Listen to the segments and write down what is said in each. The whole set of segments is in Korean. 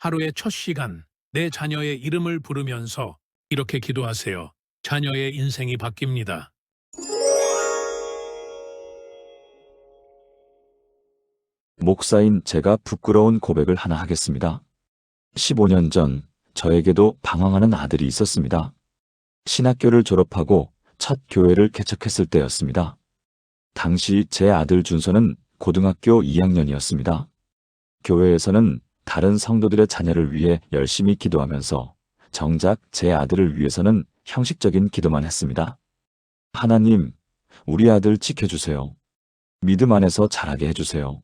하루의 첫 시간, 내 자녀의 이름을 부르면서 이렇게 기도하세요. 자녀의 인생이 바뀝니다. 목사인 제가 부끄러운 고백을 하나 하겠습니다. 15년 전 저에게도 방황하는 아들이 있었습니다. 신학교를 졸업하고 첫 교회를 개척했을 때였습니다. 당시 제 아들 준서는 고등학교 2학년이었습니다. 교회에서는 다른 성도들의 자녀를 위해 열심히 기도하면서 정작 제 아들을 위해서는 형식적인 기도만 했습니다. 하나님, 우리 아들 지켜주세요. 믿음 안에서 자라게 해주세요.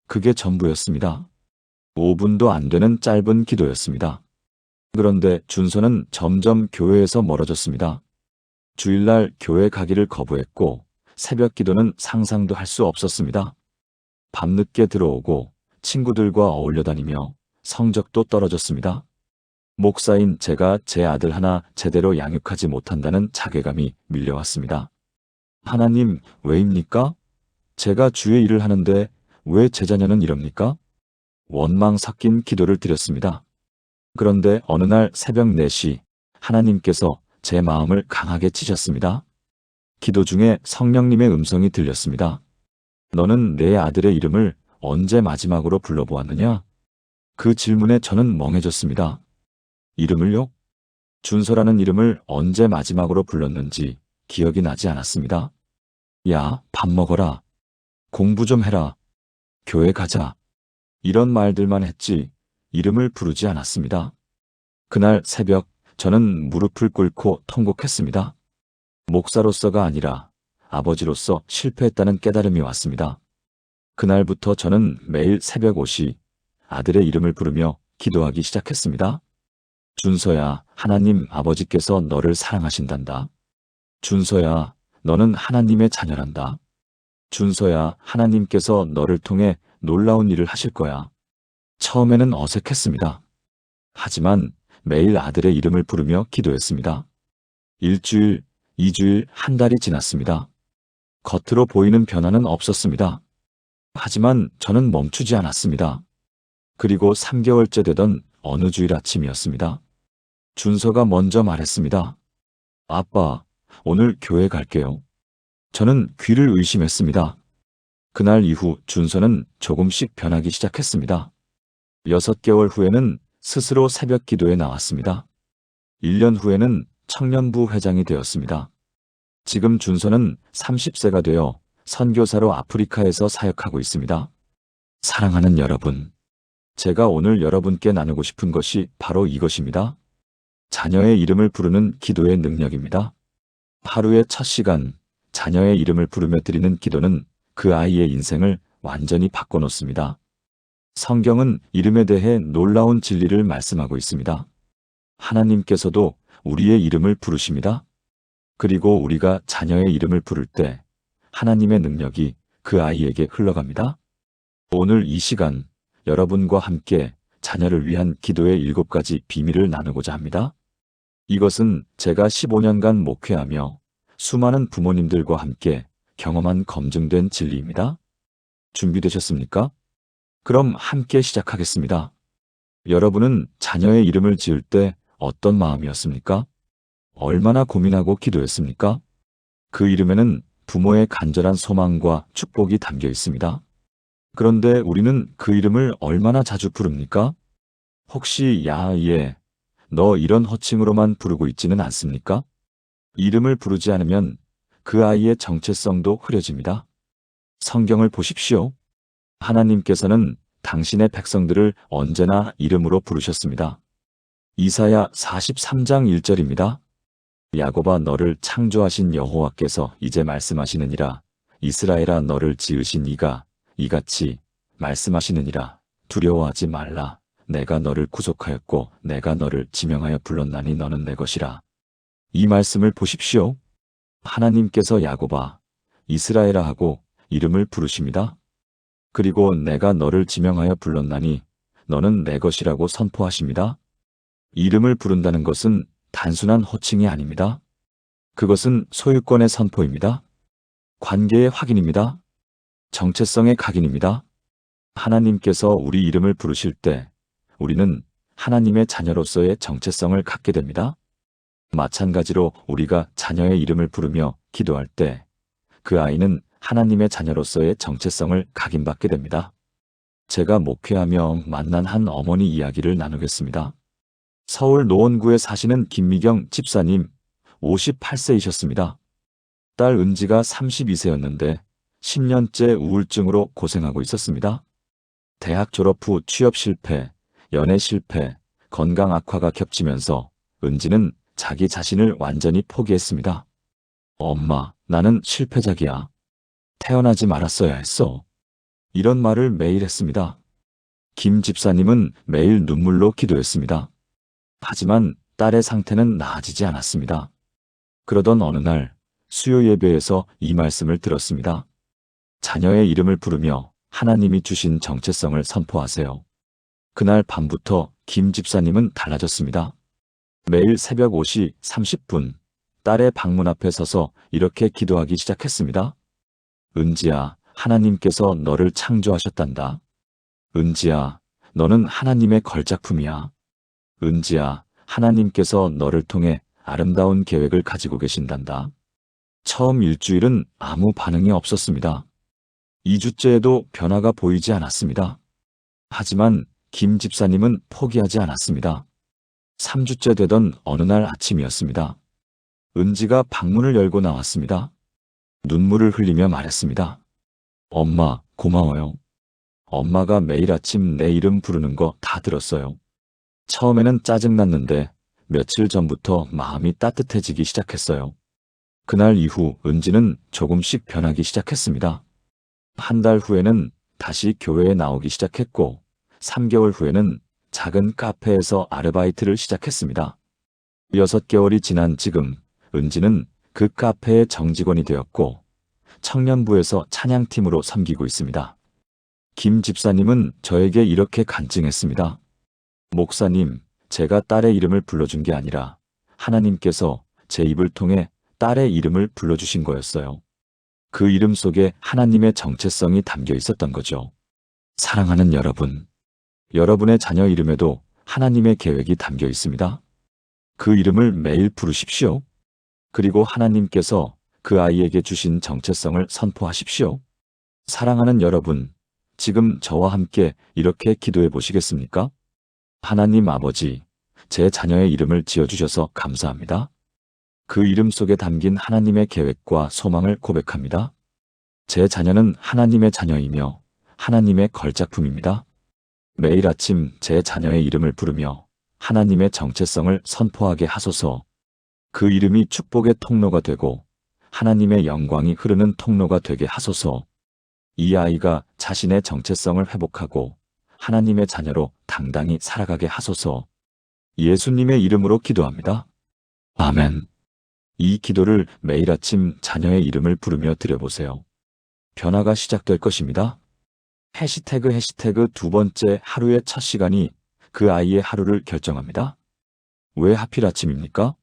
그게 전부였습니다. 5분도 안 되는 짧은 기도였습니다. 그런데 준서는 점점 교회에서 멀어졌습니다. 주일날 교회 가기를 거부했고 새벽 기도는 상상도 할 수 없었습니다. 밤늦게 들어오고 친구들과 어울려 다니며 성적도 떨어졌습니다. 목사인 제가 제 아들 하나 제대로 양육하지 못한다는 자괴감이 밀려왔습니다. 하나님, 왜입니까? 제가 주의 일을 하는데 왜 제 자녀는 이럽니까? 원망 섞인 기도를 드렸습니다. 그런데 어느 날 새벽 4시 하나님께서 제 마음을 강하게 치셨습니다. 기도 중에 성령님의 음성이 들렸습니다. 너는 내 아들의 이름을 언제 마지막으로 불러보았느냐? 그 질문에 저는 멍해졌습니다. 이름을요? 준서라는 이름을 언제 마지막으로 불렀는지 기억이 나지 않았습니다. 야, 밥 먹어라. 공부 좀 해라. 교회 가자. 이런 말들만 했지 이름을 부르지 않았습니다. 그날 새벽 저는 무릎을 꿇고 통곡했습니다. 목사로서가 아니라 아버지로서 실패했다는 깨달음이 왔습니다. 그날부터 저는 매일 새벽 5시 아들의 이름을 부르며 기도하기 시작했습니다. 준서야, 하나님 아버지께서 너를 사랑하신단다. 준서야, 너는 하나님의 자녀란다. 준서야, 하나님께서 너를 통해 놀라운 일을 하실 거야. 처음에는 어색했습니다. 하지만 매일 아들의 이름을 부르며 기도했습니다. 1주일, 2주일, 한 달이 지났습니다. 겉으로 보이는 변화는 없었습니다. 하지만 저는 멈추지 않았습니다. 그리고 3개월째 되던 어느 주일 아침이었습니다. 준서가 먼저 말했습니다. 아빠, 오늘 교회 갈게요. 저는 귀를 의심했습니다. 그날 이후 준서는 조금씩 변하기 시작했습니다. 6개월 후에는 스스로 새벽 기도에 나왔습니다. 1년 후에는 청년부 회장이 되었습니다. 지금 준서는 30세가 되어 선교사로 아프리카에서 사역하고 있습니다. 사랑하는 여러분, 제가 오늘 여러분께 나누고 싶은 것이 바로 이것입니다. 자녀의 이름을 부르는 기도의 능력입니다. 하루의 첫 시간, 자녀의 이름을 부르며 드리는 기도는 그 아이의 인생을 완전히 바꿔놓습니다. 성경은 이름에 대해 놀라운 진리를 말씀하고 있습니다. 하나님께서도 우리의 이름을 부르십니다. 그리고 우리가 자녀의 이름을 부를 때 하나님의 능력이 그 아이에게 흘러갑니다. 오늘 이 시간 여러분과 함께 자녀를 위한 기도의 7가지 비밀을 나누고자 합니다. 이것은 제가 15년간 목회하며 수많은 부모님들과 함께 경험한 검증된 진리입니다. 준비되셨습니까? 그럼 함께 시작하겠습니다. 여러분은 자녀의 이름을 지을 때 어떤 마음이었습니까? 얼마나 고민하고 기도했습니까? 그 이름에는 부모의 간절한 소망과 축복이 담겨 있습니다. 그런데 우리는 그 이름을 얼마나 자주 부릅니까? 혹시 야, 얘, 너 이런 호칭으로만 부르고 있지는 않습니까? 이름을 부르지 않으면 그 아이의 정체성도 흐려집니다. 성경을 보십시오. 하나님께서는 당신의 백성들을 언제나 이름으로 부르셨습니다. 이사야 43장 1절입니다. 야곱아, 너를 창조하신 여호와께서 이제 말씀하시느니라. 이스라엘아, 너를 지으신 이가 이같이 말씀하시느니라. 두려워하지 말라. 내가 너를 구속하였고 내가 너를 지명하여 불렀나니 너는 내 것이라. 이 말씀을 보십시오. 하나님께서 야곱아, 이스라엘아 하고 이름을 부르십니다. 그리고 내가 너를 지명하여 불렀나니 너는 내 것이라고 선포하십니다. 이름을 부른다는 것은 단순한 호칭이 아닙니다. 그것은 소유권의 선포입니다. 관계의 확인입니다. 정체성의 각인입니다. 하나님께서 우리 이름을 부르실 때 우리는 하나님의 자녀로서의 정체성을 갖게 됩니다. 마찬가지로 우리가 자녀의 이름을 부르며 기도할 때 그 아이는 하나님의 자녀로서의 정체성을 각인받게 됩니다. 제가 목회하며 만난 한 어머니 이야기를 나누겠습니다. 서울 노원구에 사시는 김미경 집사님, 58세이셨습니다. 딸 은지가 32세였는데 10년째 우울증으로 고생하고 있었습니다. 대학 졸업 후 취업 실패, 연애 실패, 건강 악화가 겹치면서 은지는 자기 자신을 완전히 포기했습니다. 엄마, 나는 실패작이야. 태어나지 말았어야 했어. 이런 말을 매일 했습니다. 김 집사님은 매일 눈물로 기도했습니다. 하지만 딸의 상태는 나아지지 않았습니다. 그러던 어느 날 수요 예배에서 이 말씀을 들었습니다. 자녀의 이름을 부르며 하나님이 주신 정체성을 선포하세요. 그날 밤부터 김 집사님은 달라졌습니다. 매일 새벽 5시 30분 딸의 방문 앞에 서서 이렇게 기도하기 시작했습니다. 은지야, 하나님께서 너를 창조하셨단다. 은지야, 너는 하나님의 걸작품이야. 은지야, 하나님께서 너를 통해 아름다운 계획을 가지고 계신단다. 처음 일주일은 아무 반응이 없었습니다. 2주째에도 변화가 보이지 않았습니다. 하지만 김 집사님은 포기하지 않았습니다. 3주째 되던 어느 날 아침이었습니다. 은지가 방문을 열고 나왔습니다. 눈물을 흘리며 말했습니다. 엄마, 고마워요. 엄마가 매일 아침 내 이름 부르는 거 다 들었어요. 처음에는 짜증났는데 며칠 전부터 마음이 따뜻해지기 시작했어요. 그날 이후 은지는 조금씩 변하기 시작했습니다. 한 달 후에는 다시 교회에 나오기 시작했고 3개월 후에는 작은 카페에서 아르바이트를 시작했습니다. 6개월이 지난 지금 은지는 그 카페의 정직원이 되었고 청년부에서 찬양팀으로 섬기고 있습니다. 김 집사님은 저에게 이렇게 간증했습니다. 목사님, 제가 딸의 이름을 불러준 게 아니라 하나님께서 제 입을 통해 딸의 이름을 불러주신 거였어요. 그 이름 속에 하나님의 정체성이 담겨 있었던 거죠. 사랑하는 여러분, 여러분의 자녀 이름에도 하나님의 계획이 담겨 있습니다. 그 이름을 매일 부르십시오. 그리고 하나님께서 그 아이에게 주신 정체성을 선포하십시오. 사랑하는 여러분, 지금 저와 함께 이렇게 기도해 보시겠습니까? 하나님 아버지, 제 자녀의 이름을 지어주셔서 감사합니다. 그 이름 속에 담긴 하나님의 계획과 소망을 고백합니다. 제 자녀는 하나님의 자녀이며 하나님의 걸작품입니다. 매일 아침 제 자녀의 이름을 부르며 하나님의 정체성을 선포하게 하소서. 그 이름이 축복의 통로가 되고 하나님의 영광이 흐르는 통로가 되게 하소서. 이 아이가 자신의 정체성을 회복하고 하나님의 자녀로 당당히 살아가게 하소서. 예수님의 이름으로 기도합니다. 아멘. 이 기도를 매일 아침 자녀의 이름을 부르며 드려보세요. 변화가 시작될 것입니다. 해시태그 두 번째 하루의 첫 시간이 그 아이의 하루를 결정합니다. 왜 하필 아침입니까?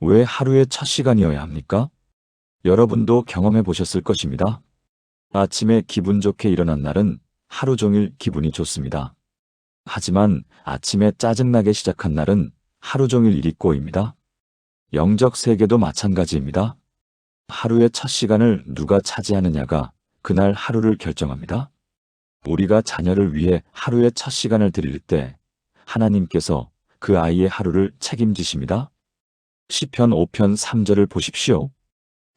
왜 하루의 첫 시간이어야 합니까? 여러분도 경험해 보셨을 것입니다. 아침에 기분 좋게 일어난 날은 하루 종일 기분이 좋습니다. 하지만 아침에 짜증나게 시작한 날은 하루 종일 일이 꼬입니다. 영적 세계도 마찬가지입니다. 하루의 첫 시간을 누가 차지하느냐가 그날 하루를 결정합니다. 우리가 자녀를 위해 하루의 첫 시간을 드릴 때 하나님께서 그 아이의 하루를 책임지십니다. 시편 5편 3절을 보십시오.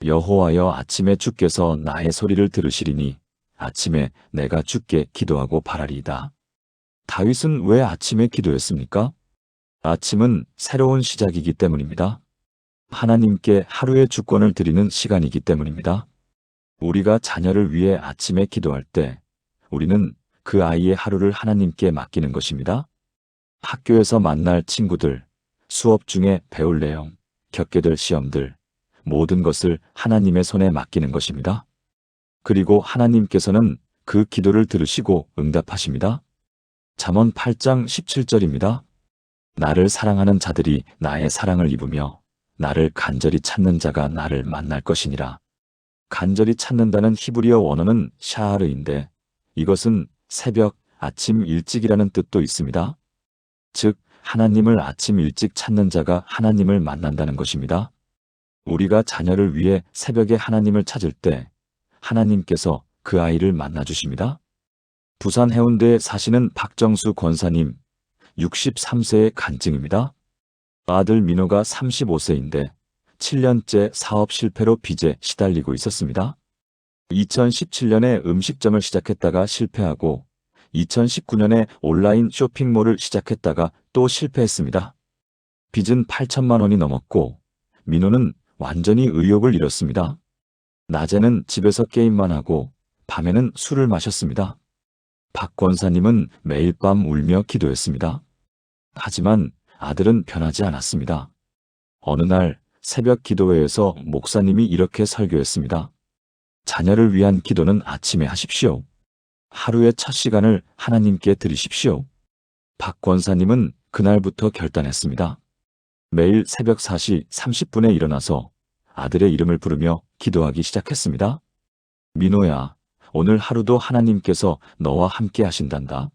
여호와여, 아침에 주께서 나의 소리를 들으시리니 아침에 내가 주께 기도하고 바라리이다. 다윗은 왜 아침에 기도했습니까? 아침은 새로운 시작이기 때문입니다. 하나님께 하루의 주권을 드리는 시간이기 때문입니다. 우리가 자녀를 위해 아침에 기도할 때 우리는 그 아이의 하루를 하나님께 맡기는 것입니다. 학교에서 만날 친구들, 수업 중에 배울 내용, 겪게 될 시험들, 모든 것을 하나님의 손에 맡기는 것입니다. 그리고 하나님께서는 그 기도를 들으시고 응답하십니다. 잠언 8장 17절입니다. 나를 사랑하는 자들이 나의 사랑을 입으며 나를 간절히 찾는 자가 나를 만날 것이니라. 간절히 찾는다는 히브리어 원어는 샤하르인데 이것은 새벽, 아침 일찍이라는 뜻도 있습니다. 즉 하나님을 아침 일찍 찾는 자가 하나님을 만난다는 것입니다. 우리가 자녀를 위해 새벽에 하나님을 찾을 때 하나님께서 그 아이를 만나 주십니다. 부산 해운대에 사시는 박정수 권사님, 63세의 간증입니다. 아들 민호가 35세인데 7년째 사업 실패로 빚에 시달리고 있었습니다. 2017년에 음식점을 시작했다가 실패하고 2019년에 온라인 쇼핑몰을 시작했다가 또 실패했습니다. 빚은 8천만 원이 넘었고 민호는 완전히 의욕을 잃었습니다. 낮에는 집에서 게임만 하고 밤에는 술을 마셨습니다. 박 권사님은 매일 밤 울며 기도했습니다. 하지만 아들은 변하지 않았습니다. 어느 날 새벽 기도회에서 목사님이 이렇게 설교했습니다. 자녀를 위한 기도는 아침에 하십시오. 하루의 첫 시간을 하나님께 드리십시오. 박 권사님은 그날부터 결단했습니다. 매일 새벽 4시 30분에 일어나서 아들의 이름을 부르며 기도하기 시작했습니다. 민호야, 오늘 하루도 하나님께서 너와 함께 하신단다.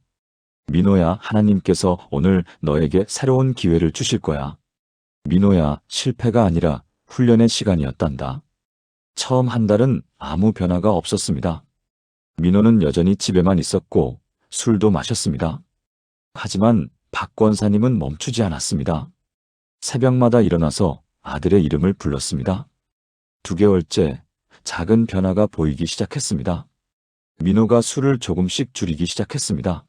민호야, 하나님께서 오늘 너에게 새로운 기회를 주실 거야. 민호야, 실패가 아니라 훈련의 시간이었단다. 처음 한 달은 아무 변화가 없었습니다. 민호는 여전히 집에만 있었고 술도 마셨습니다. 하지만 박 권사님은 멈추지 않았습니다. 새벽마다 일어나서 아들의 이름을 불렀습니다. 2개월째 작은 변화가 보이기 시작했습니다. 민호가 술을 조금씩 줄이기 시작했습니다.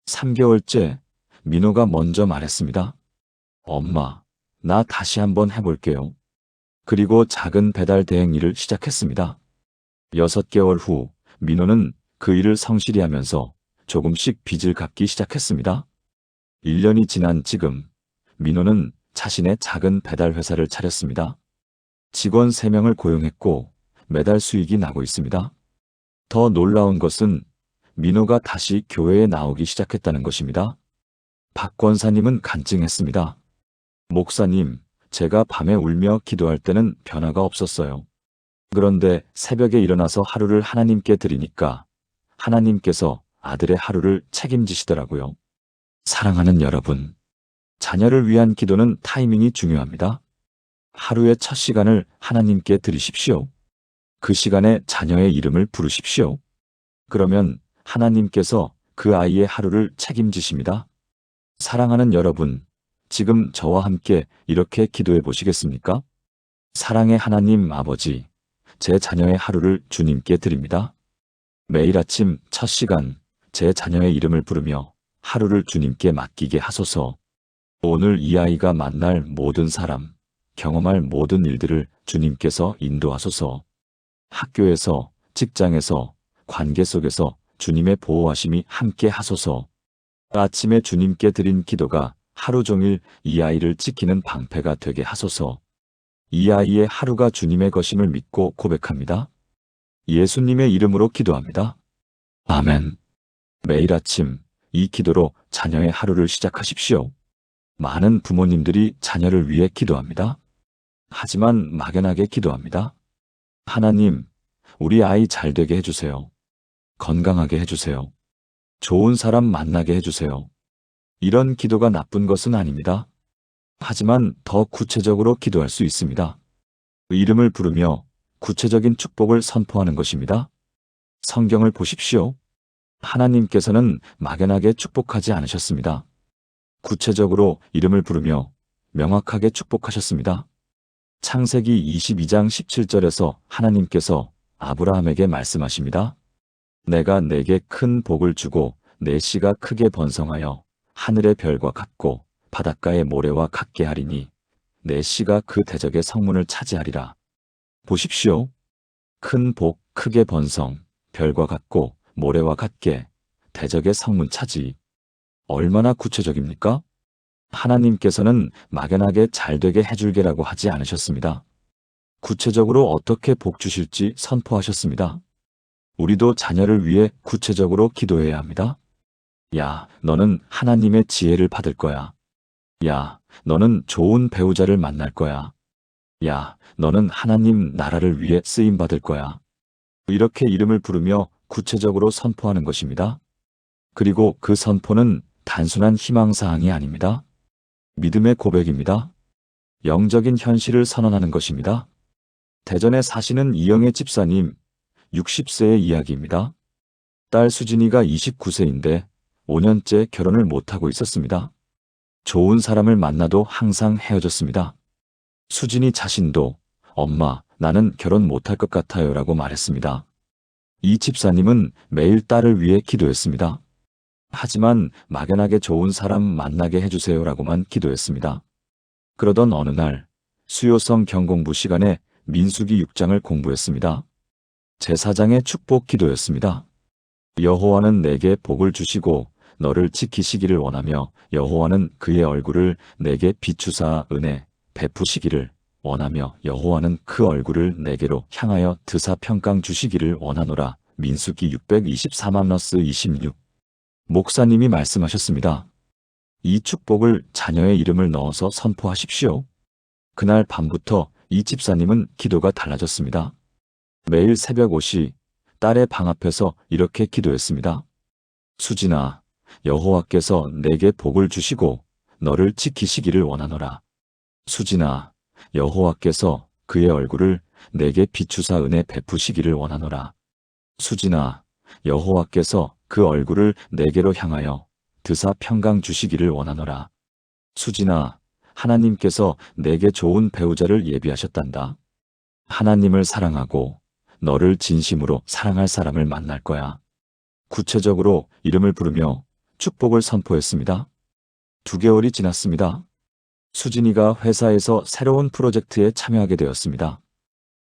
3개월째 민호가 먼저 말했습니다. 엄마, 나 다시 한번 해볼게요. 그리고 작은 배달 대행 일을 시작했습니다. 6개월 후 민호는 그 일을 성실히 하면서 조금씩 빚을 갚기 시작했습니다. 1년이 지난 지금 민호는 자신의 작은 배달 회사를 차렸습니다. 직원 3명을 고용했고 매달 수익이 나고 있습니다. 더 놀라운 것은 민호가 다시 교회에 나오기 시작했다는 것입니다. 박 권사님은 간증했습니다. 목사님, 제가 밤에 울며 기도할 때는 변화가 없었어요. 그런데 새벽에 일어나서 하루를 하나님께 드리니까 하나님께서 아들의 하루를 책임지시더라고요. 사랑하는 여러분, 자녀를 위한 기도는 타이밍이 중요합니다. 하루의 첫 시간을 하나님께 드리십시오. 그 시간에 자녀의 이름을 부르십시오. 그러면 하나님께서 그 아이의 하루를 책임지십니다. 사랑하는 여러분, 지금 저와 함께 이렇게 기도해 보시겠습니까? 사랑의 하나님 아버지, 제 자녀의 하루를 주님께 드립니다. 매일 아침 첫 시간 제 자녀의 이름을 부르며 하루를 주님께 맡기게 하소서. 오늘 이 아이가 만날 모든 사람, 경험할 모든 일들을 주님께서 인도하소서. 학교에서, 직장에서, 관계 속에서 주님의 보호하심이 함께 하소서. 아침에 주님께 드린 기도가 하루 종일 이 아이를 지키는 방패가 되게 하소서. 이 아이의 하루가 주님의 것임을 믿고 고백합니다. 예수님의 이름으로 기도합니다. 아멘. 매일 아침 이 기도로 자녀의 하루를 시작하십시오. 많은 부모님들이 자녀를 위해 기도합니다. 하지만 막연하게 기도합니다. 하나님, 우리 아이 잘 되게 해주세요. 건강하게 해주세요. 좋은 사람 만나게 해주세요. 이런 기도가 나쁜 것은 아닙니다. 하지만 더 구체적으로 기도할 수 있습니다. 이름을 부르며 구체적인 축복을 선포하는 것입니다. 성경을 보십시오. 하나님께서는 막연하게 축복하지 않으셨습니다. 구체적으로 이름을 부르며 명확하게 축복하셨습니다. 창세기 22장 17절에서 하나님께서 아브라함에게 말씀하십니다. 내가 내게 큰 복을 주고 내 씨가 크게 번성하여 하늘의 별과 같고 바닷가의 모래와 같게 하리니 내 씨가 그 대적의 성문을 차지하리라. 보십시오. 큰 복, 크게 번성, 별과 같고 모래와 같게 대적의 성문 차지. 얼마나 구체적입니까? 하나님께서는 막연하게 잘되게 해줄게라고 하지 않으셨습니다. 구체적으로 어떻게 복 주실지 선포하셨습니다. 우리도 자녀를 위해 구체적으로 기도해야 합니다. 야, 너는 하나님의 지혜를 받을 거야. 야, 너는 좋은 배우자를 만날 거야. 야, 너는 하나님 나라를 위해 쓰임 받을 거야. 이렇게 이름을 부르며 구체적으로 선포하는 것입니다. 그리고 그 선포는 단순한 희망사항이 아닙니다. 믿음의 고백입니다. 영적인 현실을 선언하는 것입니다. 대전에 사시는 이영애 집사님, 60세의 이야기입니다. 딸 수진이가 29세인데 5년째 결혼을 못하고 있었습니다. 좋은 사람을 만나도 항상 헤어졌습니다. 수진이 자신도 엄마, 나는 결혼 못할 것 같아요 라고 말했습니다. 이 집사님은 매일 딸을 위해 기도했습니다. 하지만 막연하게 좋은 사람 만나게 해주세요 라고만 기도했습니다. 그러던 어느 날 수요성 경공부 시간에 민수기 6장을 공부했습니다. 제사장의 축복 기도였습니다. 여호와는 내게 복을 주시고 너를 지키시기를 원하며 여호와는 그의 얼굴을 내게 비추사 은혜 베푸시기를 원하며 여호와는 그 얼굴을 내게로 향하여 드사 평강 주시기를 원하노라. 민수기 624-26 목사님이 말씀하셨습니다. 이 축복을 자녀의 이름을 넣어서 선포하십시오. 그날 밤부터 이 집사님은 기도가 달라졌습니다. 매일 새벽 5시 딸의 방 앞에서 이렇게 기도했습니다. 수진아, 여호와께서 내게 복을 주시고 너를 지키시기를 원하노라. 수진아, 여호와께서 그의 얼굴을 내게 비추사 은혜 베푸시기를 원하노라. 수진아, 여호와께서 그 얼굴을 내게로 향하여 드사 평강 주시기를 원하노라. 수진아, 하나님께서 내게 좋은 배우자를 예비하셨단다. 하나님을 사랑하고 너를 진심으로 사랑할 사람을 만날 거야. 구체적으로 이름을 부르며 축복을 선포했습니다. 2개월이 지났습니다. 수진이가 회사에서 새로운 프로젝트에 참여하게 되었습니다.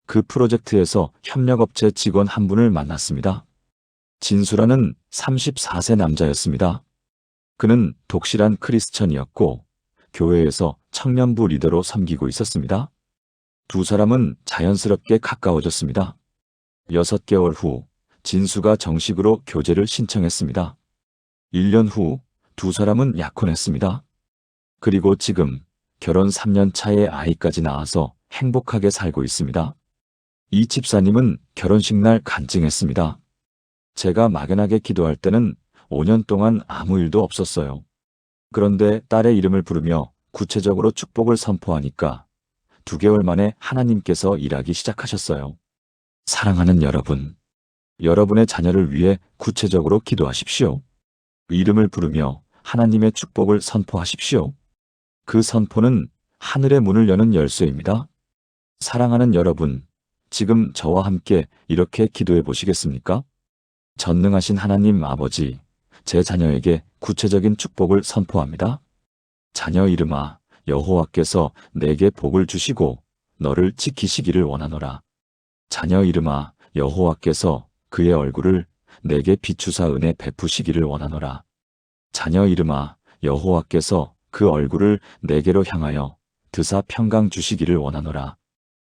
그 프로젝트에서 협력업체 직원 한 분을 만났습니다. 진수라는 34세 남자였습니다. 그는 독실한 크리스천이었고 교회에서 청년부 리더로 섬기고 있었습니다. 두 사람은 자연스럽게 가까워졌습니다. 6개월 후 진수가 정식으로 교제를 신청했습니다. 1년 후 두 사람은 약혼했습니다. 그리고 지금 결혼 3년 차에 아이까지 낳아서 행복하게 살고 있습니다. 이 집사님은 결혼식 날 간증했습니다. 제가 막연하게 기도할 때는 5년 동안 아무 일도 없었어요. 그런데 딸의 이름을 부르며 구체적으로 축복을 선포하니까 2개월 만에 하나님께서 일하기 시작하셨어요. 사랑하는 여러분, 여러분의 자녀를 위해 구체적으로 기도하십시오. 이름을 부르며 하나님의 축복을 선포하십시오. 그 선포는 하늘의 문을 여는 열쇠입니다. 사랑하는 여러분, 지금 저와 함께 이렇게 기도해 보시겠습니까? 전능하신 하나님 아버지, 제 자녀에게 구체적인 축복을 선포합니다. 자녀 이름아, 여호와께서 내게 복을 주시고 너를 지키시기를 원하노라. 자녀 이름아, 여호와께서 그의 얼굴을 내게 비추사 은혜 베푸시기를 원하노라. 자녀 이름아, 여호와께서 그 얼굴을 내게로 향하여 드사 평강 주시기를 원하노라.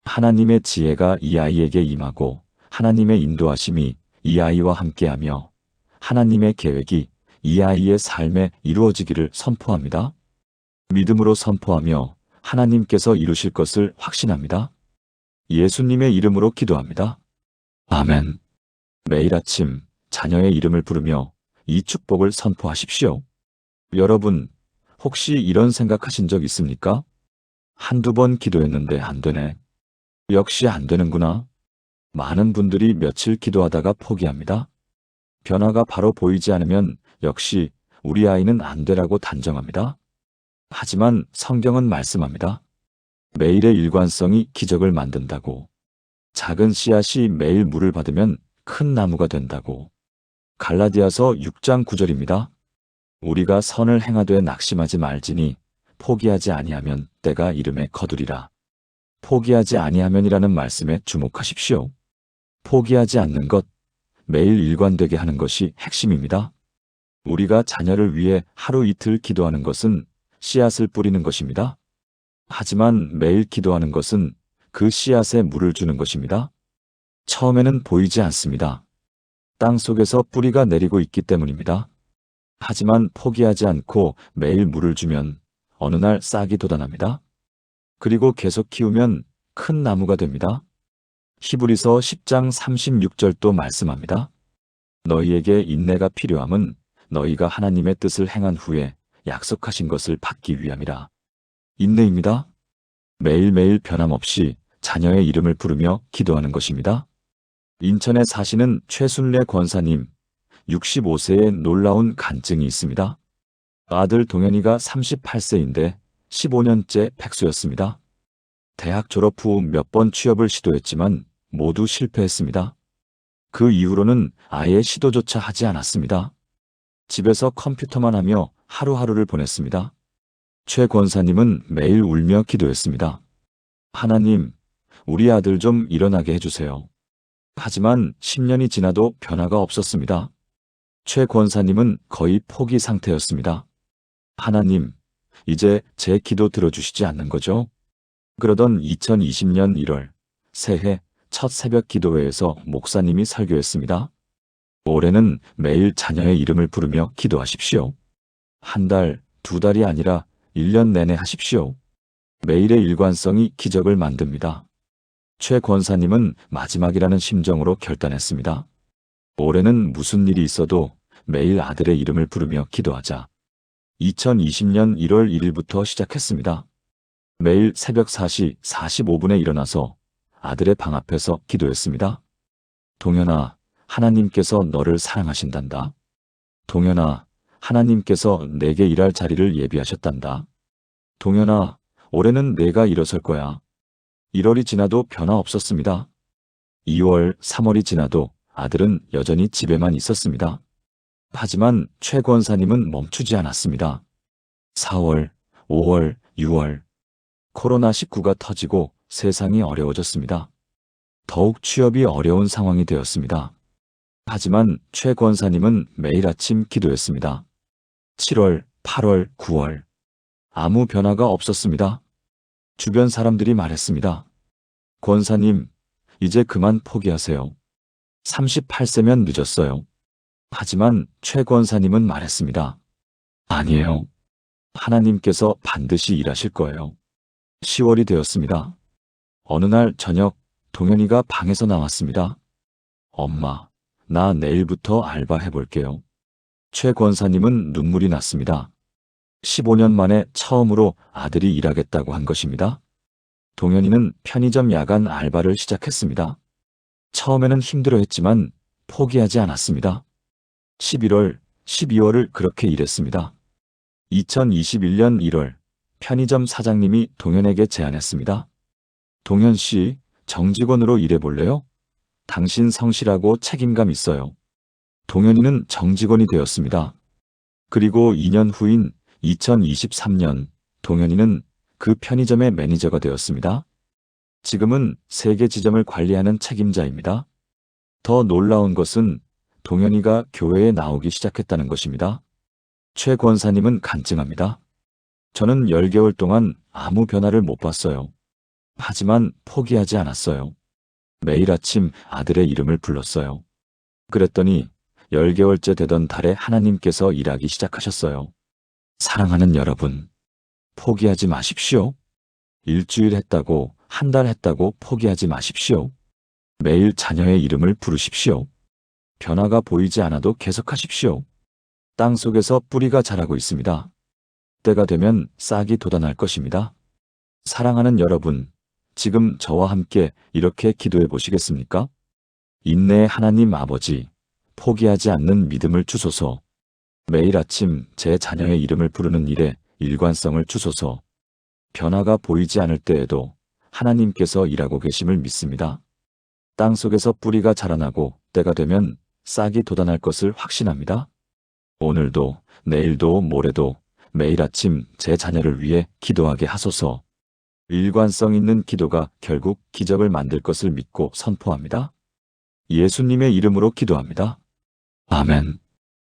하나님의 지혜가 이 아이에게 임하고 하나님의 인도하심이 이 아이와 함께하며 하나님의 계획이 이 아이의 삶에 이루어지기를 선포합니다. 믿음으로 선포하며 하나님께서 이루실 것을 확신합니다. 예수님의 이름으로 기도합니다. 아멘. 매일 아침 자녀의 이름을 부르며 이 축복을 선포하십시오. 여러분, 혹시 이런 생각하신 적 있습니까? 한두 번 기도했는데 안 되네. 역시 안 되는구나. 많은 분들이 며칠 기도하다가 포기합니다. 변화가 바로 보이지 않으면 역시 우리 아이는 안 되라고 단정합니다. 하지만 성경은 말씀합니다. 매일의 일관성이 기적을 만든다고. 작은 씨앗이 매일 물을 받으면 큰 나무가 된다고. 갈라디아서 6장 9절입니다. 우리가 선을 행하되 낙심하지 말지니 포기하지 아니하면 때가 이름에 거두리라. 포기하지 아니하면이라는 말씀에 주목하십시오. 포기하지 않는 것, 매일 일관되게 하는 것이 핵심입니다. 우리가 자녀를 위해 하루 이틀 기도하는 것은 씨앗을 뿌리는 것입니다. 하지만 매일 기도하는 것은 그 씨앗에 물을 주는 것입니다. 처음에는 보이지 않습니다. 땅 속에서 뿌리가 내리고 있기 때문입니다. 하지만 포기하지 않고 매일 물을 주면 어느 날 싹이 돋아납니다. 그리고 계속 키우면 큰 나무가 됩니다. 히브리서 10장 36절도 말씀합니다. 너희에게 인내가 필요함은 너희가 하나님의 뜻을 행한 후에 약속하신 것을 받기 위함이라. 인내입니다. 매일매일 변함없이 자녀의 이름을 부르며 기도하는 것입니다. 인천에 사시는 최순례 권사님, 65세의 놀라운 간증이 있습니다. 아들 동현이가 38세인데 15년째 백수였습니다. 대학 졸업 후 몇 번 취업을 시도했지만 모두 실패했습니다. 그 이후로는 아예 시도조차 하지 않았습니다. 집에서 컴퓨터만 하며 하루하루를 보냈습니다. 최 권사님은 매일 울며 기도했습니다. 하나님, 우리 아들 좀 일어나게 해주세요. 하지만 10년이 지나도 변화가 없었습니다. 최 권사님은 거의 포기 상태였습니다. 하나님, 이제 제 기도 들어주시지 않는 거죠? 그러던 2020년 1월, 새해 첫 새벽 기도회에서 목사님이 설교했습니다. 올해는 매일 자녀의 이름을 부르며 기도하십시오. 한 달, 두 달이 아니라 1년 내내 하십시오. 매일의 일관성이 기적을 만듭니다. 최 권사님은 마지막이라는 심정으로 결단했습니다. 올해는 무슨 일이 있어도 매일 아들의 이름을 부르며 기도하자. 2020년 1월 1일부터 시작했습니다. 매일 새벽 4시 45분에 일어나서 아들의 방 앞에서 기도했습니다. 동현아, 하나님께서 너를 사랑하신단다. 동현아, 하나님께서 내게 일할 자리를 예비하셨단다. 동현아, 올해는 내가 일어설 거야. 1월이 지나도 변화 없었습니다. 2월, 3월이 지나도 아들은 여전히 집에만 있었습니다. 하지만 최 권사님은 멈추지 않았습니다. 4월, 5월, 6월. 코로나19가 터지고 세상이 어려워졌습니다. 더욱 취업이 어려운 상황이 되었습니다. 하지만 최 권사님은 매일 아침 기도했습니다. 7월, 8월, 9월. 아무 변화가 없었습니다. 주변 사람들이 말했습니다. 권사님, 이제 그만 포기하세요. 38세면 늦었어요. 하지만 최 권사님은 말했습니다. 아니에요. 하나님께서 반드시 일하실 거예요. 10월이 되었습니다. 어느 날 저녁 동현이가 방에서 나왔습니다. 엄마, 나 내일부터 알바 해볼게요. 최 권사님은 눈물이 났습니다. 15년 만에 처음으로 아들이 일하겠다고 한 것입니다. 동현이는 편의점 야간 알바를 시작했습니다. 처음에는 힘들어했지만 포기하지 않았습니다. 11월, 12월을 그렇게 일했습니다. 2021년 1월, 편의점 사장님이 동현에게 제안했습니다. 동현 씨, 정직원으로 일해볼래요? 당신 성실하고 책임감 있어요. 동현이는 정직원이 되었습니다. 그리고 2년 후인 2023년, 동현이는 그 편의점의 매니저가 되었습니다. 지금은 3개 지점을 관리하는 책임자입니다. 더 놀라운 것은 동현이가 교회에 나오기 시작했다는 것입니다. 최 권사님은 간증합니다. 저는 10개월 동안 아무 변화를 못 봤어요. 하지만 포기하지 않았어요. 매일 아침 아들의 이름을 불렀어요. 그랬더니 10개월째 되던 달에 하나님께서 일하기 시작하셨어요. 사랑하는 여러분, 포기하지 마십시오. 일주일 했다고, 한 달 했다고 포기하지 마십시오. 매일 자녀의 이름을 부르십시오. 변화가 보이지 않아도 계속하십시오. 땅 속에서 뿌리가 자라고 있습니다. 때가 되면 싹이 돋아날 것입니다. 사랑하는 여러분, 지금 저와 함께 이렇게 기도해 보시겠습니까? 인내의 하나님 아버지, 포기하지 않는 믿음을 주소서. 매일 아침 제 자녀의 이름을 부르는 일에 일관성을 주소서. 변화가 보이지 않을 때에도 하나님께서 일하고 계심을 믿습니다. 땅 속에서 뿌리가 자라나고 때가 되면 싹이 돋아날 것을 확신합니다. 오늘도, 내일도, 모레도 매일 아침 제 자녀를 위해 기도하게 하소서. 일관성 있는 기도가 결국 기적을 만들 것을 믿고 선포합니다. 예수님의 이름으로 기도합니다. 아멘.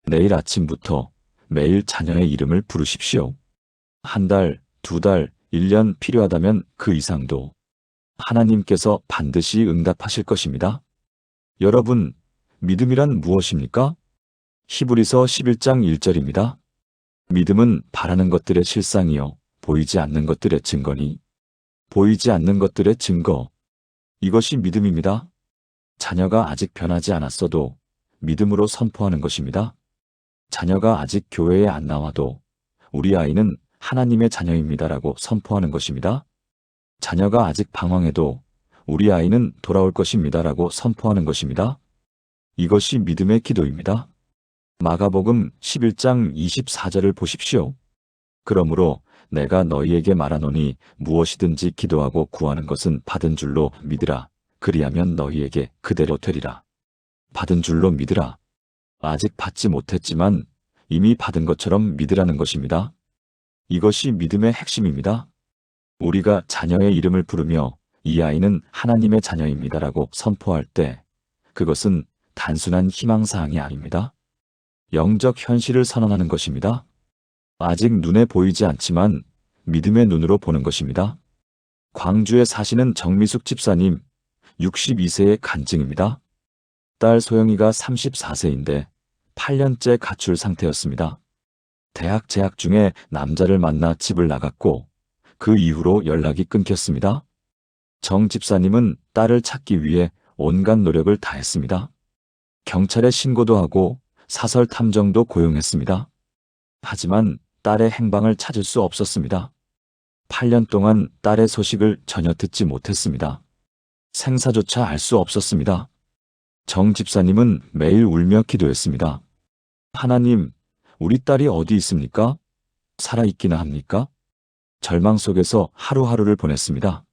내일 아침부터 매일 자녀의 이름을 부르십시오. 한 달, 두 달, 1년 필요하다면 그 이상도 하나님께서 반드시 응답하실 것입니다. 여러분, 믿음이란 무엇입니까? 히브리서 11장 1절입니다. 믿음은 바라는 것들의 실상이요 보이지 않는 것들의 증거니. 보이지 않는 것들의 증거. 이것이 믿음입니다. 자녀가 아직 변하지 않았어도 믿음으로 선포하는 것입니다. 자녀가 아직 교회에 안 나와도 우리 아이는 하나님의 자녀입니다라고 선포하는 것입니다. 자녀가 아직 방황해도 우리 아이는 돌아올 것입니다라고 선포하는 것입니다. 이것이 믿음의 기도입니다. 마가복음 11장 24절을 보십시오. 그러므로 내가 너희에게 말하노니 무엇이든지 기도하고 구하는 것은 받은 줄로 믿으라. 그리하면 너희에게 그대로 되리라. 받은 줄로 믿으라. 아직 받지 못했지만 이미 받은 것처럼 믿으라는 것입니다. 이것이 믿음의 핵심입니다. 우리가 자녀의 이름을 부르며 이 아이는 하나님의 자녀입니다라고 선포할 때 그것은 단순한 희망사항이 아닙니다. 영적 현실을 선언하는 것입니다. 아직 눈에 보이지 않지만 믿음의 눈으로 보는 것입니다. 광주에 사시는 정미숙 집사님, 62세의 간증입니다. 딸 소영이가 34세인데 8년째 가출 상태였습니다. 대학 재학 중에 남자를 만나 집을 나갔고 그 이후로 연락이 끊겼습니다. 정 집사님은 딸을 찾기 위해 온갖 노력을 다했습니다. 경찰에 신고도 하고 사설 탐정도 고용했습니다. 하지만 딸의 행방을 찾을 수 없었습니다. 8년 동안 딸의 소식을 전혀 듣지 못했습니다. 생사조차 알 수 없었습니다. 정 집사님은 매일 울며 기도했습니다. 하나님, 우리 딸이 어디 있습니까? 살아있기나 합니까? 절망 속에서 하루하루를 보냈습니다.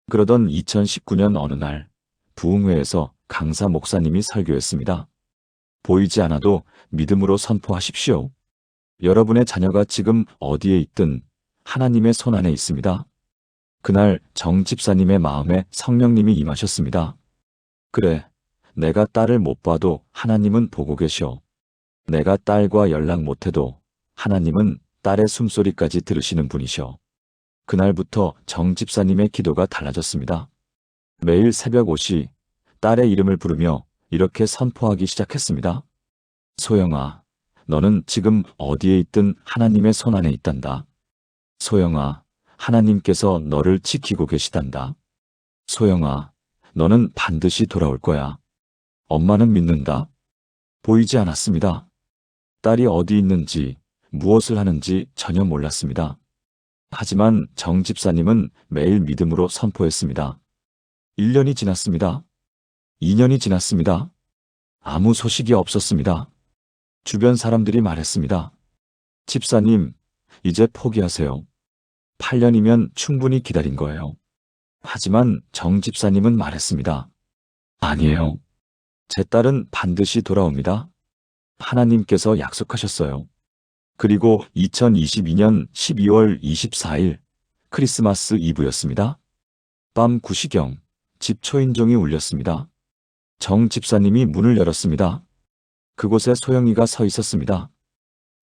그러던 2019년 어느 날 부흥회에서 강사 목사님이 설교했습니다. 보이지 않아도 믿음으로 선포하십시오. 여러분의 자녀가 지금 어디에 있든 하나님의 손 안에 있습니다. 그날 정 집사님의 마음에 성령님이 임하셨습니다. 그래, 내가 딸을 못 봐도 하나님은 보고 계셔. 내가 딸과 연락 못해도 하나님은 딸의 숨소리까지 들으시는 분이셔. 그날부터 정 집사님의 기도가 달라졌습니다. 매일 새벽 5시 딸의 이름을 부르며 이렇게 선포하기 시작했습니다. 소영아, 너는 지금 어디에 있든 하나님의 손 안에 있단다. 소영아, 하나님께서 너를 지키고 계시단다. 소영아, 너는 반드시 돌아올 거야. 엄마는 믿는다. 보이지 않았습니다. 딸이 어디 있는지, 무엇을 하는지 전혀 몰랐습니다. 하지만 정 집사님은 매일 믿음으로 선포했습니다. 1년이 지났습니다. 2년이 지났습니다. 아무 소식이 없었습니다. 주변 사람들이 말했습니다. 집사님, 이제 포기하세요. 8년이면 충분히 기다린 거예요. 하지만 정 집사님은 말했습니다. 아니에요. 제 딸은 반드시 돌아옵니다. 하나님께서 약속하셨어요. 그리고 2022년 12월 24일 크리스마스 이브였습니다. 밤 9시경 집 초인종이 울렸습니다. 정 집사님이 문을 열었습니다. 그곳에 소영이가 서 있었습니다.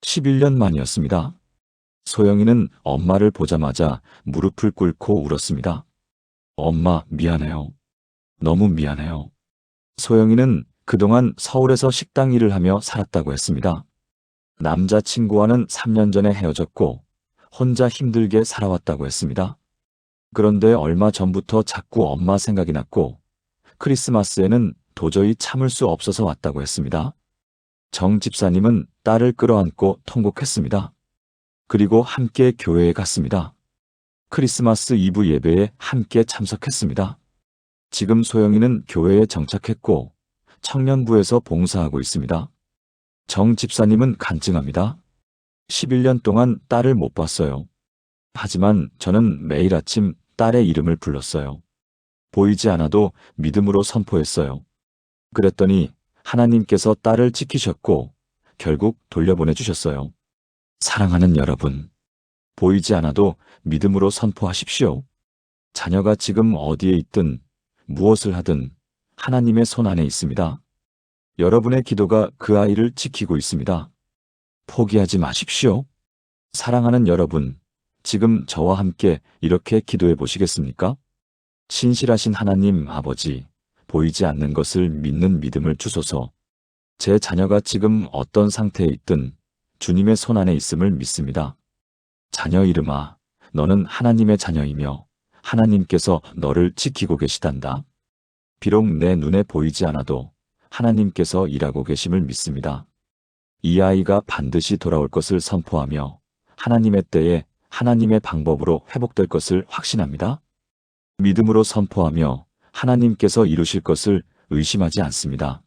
11년 만이었습니다. 소영이는 엄마를 보자마자 무릎을 꿇고 울었습니다. 엄마, 미안해요. 너무 미안해요. 소영이는 그동안 서울에서 식당 일을 하며 살았다고 했습니다. 남자친구와는 3년 전에 헤어졌고 혼자 힘들게 살아왔다고 했습니다. 그런데 얼마 전부터 자꾸 엄마 생각이 났고 크리스마스에는 도저히 참을 수 없어서 왔다고 했습니다. 정 집사님은 딸을 끌어안고 통곡했습니다. 그리고 함께 교회에 갔습니다. 크리스마스 이브 예배에 함께 참석했습니다. 지금 소영이는 교회에 정착했고 청년부에서 봉사하고 있습니다. 정 집사님은 간증합니다. 11년 동안 딸을 못 봤어요. 하지만 저는 매일 아침 딸의 이름을 불렀어요. 보이지 않아도 믿음으로 선포했어요. 그랬더니 하나님께서 딸을 지키셨고 결국 돌려보내 주셨어요. 사랑하는 여러분, 보이지 않아도 믿음으로 선포하십시오. 자녀가 지금 어디에 있든 무엇을 하든 하나님의 손 안에 있습니다. 여러분의 기도가 그 아이를 지키고 있습니다. 포기하지 마십시오. 사랑하는 여러분, 지금 저와 함께 이렇게 기도해 보시겠습니까? 신실하신 하나님 아버지, 보이지 않는 것을 믿는 믿음을 주소서. 제 자녀가 지금 어떤 상태에 있든 주님의 손 안에 있음을 믿습니다. 자녀 이름아, 너는 하나님의 자녀이며 하나님께서 너를 지키고 계시단다. 비록 내 눈에 보이지 않아도 하나님께서 일하고 계심을 믿습니다. 이 아이가 반드시 돌아올 것을 선포하며 하나님의 때에 하나님의 방법으로 회복될 것을 확신합니다. 믿음으로 선포하며 하나님께서 이루실 것을 의심하지 않습니다.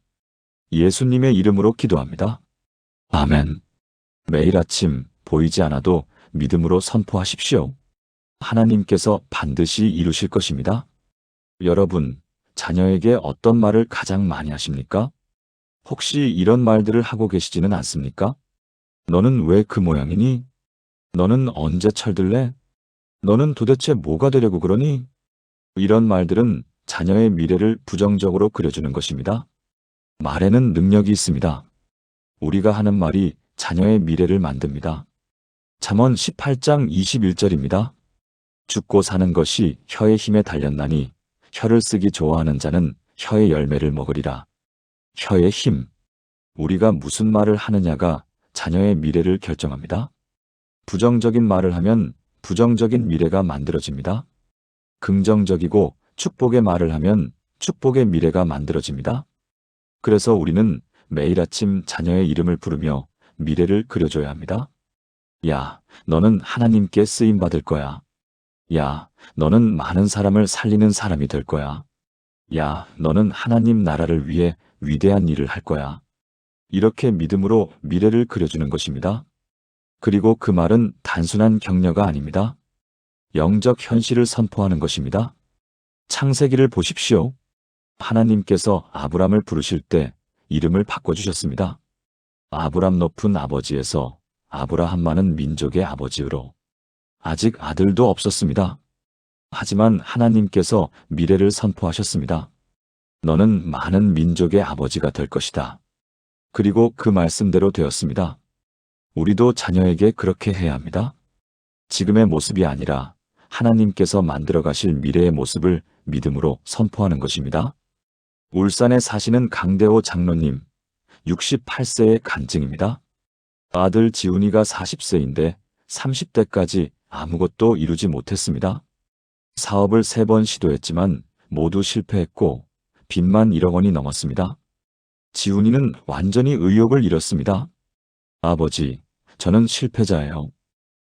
예수님의 이름으로 기도합니다. 아멘. 매일 아침 보이지 않아도 믿음으로 선포하십시오. 하나님께서 반드시 이루실 것입니다. 여러분, 자녀에게 어떤 말을 가장 많이 하십니까? 혹시 이런 말들을 하고 계시지는 않습니까? 너는 왜 그 모양이니? 너는 언제 철들래? 너는 도대체 뭐가 되려고 그러니? 이런 말들은 자녀의 미래를 부정적으로 그려주는 것입니다. 말에는 능력이 있습니다. 우리가 하는 말이 자녀의 미래를 만듭니다. 잠언 18장 21절입니다. 죽고 사는 것이 혀의 힘에 달렸나니 혀를 쓰기 좋아하는 자는 혀의 열매를 먹으리라. 혀의 힘. 우리가 무슨 말을 하느냐가 자녀의 미래를 결정합니다. 부정적인 말을 하면 부정적인 미래가 만들어집니다. 긍정적이고 축복의 말을 하면 축복의 미래가 만들어집니다. 그래서 우리는 매일 아침 자녀의 이름을 부르며 미래를 그려줘야 합니다. 야, 너는 하나님께 쓰임받을 거야. 야, 너는 많은 사람을 살리는 사람이 될 거야. 야, 너는 하나님 나라를 위해 위대한 일을 할 거야. 이렇게 믿음으로 미래를 그려주는 것입니다. 그리고 그 말은 단순한 격려가 아닙니다. 영적 현실을 선포하는 것입니다. 창세기를 보십시오. 하나님께서 아브람을 부르실 때 이름을 바꿔주셨습니다. 아브람 높은 아버지에서 아브라함 민족의 아버지로. 아직 아들도 없었습니다. 하지만 하나님께서 미래를 선포하셨습니다. 너는 많은 민족의 아버지가 될 것이다. 그리고 그 말씀대로 되었습니다. 우리도 자녀에게 그렇게 해야 합니다. 지금의 모습이 아니라 하나님께서 만들어 가실 미래의 모습을 믿음으로 선포하는 것입니다. 울산에 사시는 강대호 장로님, 68세의 간증입니다. 아들 지훈이가 40세인데 30대까지 아무것도 이루지 못했습니다. 사업을 3번 시도했지만 모두 실패했고 빚만 1억 원이 넘었습니다. 지훈이는 완전히 의욕을 잃었습니다. 아버지, 저는 실패자예요.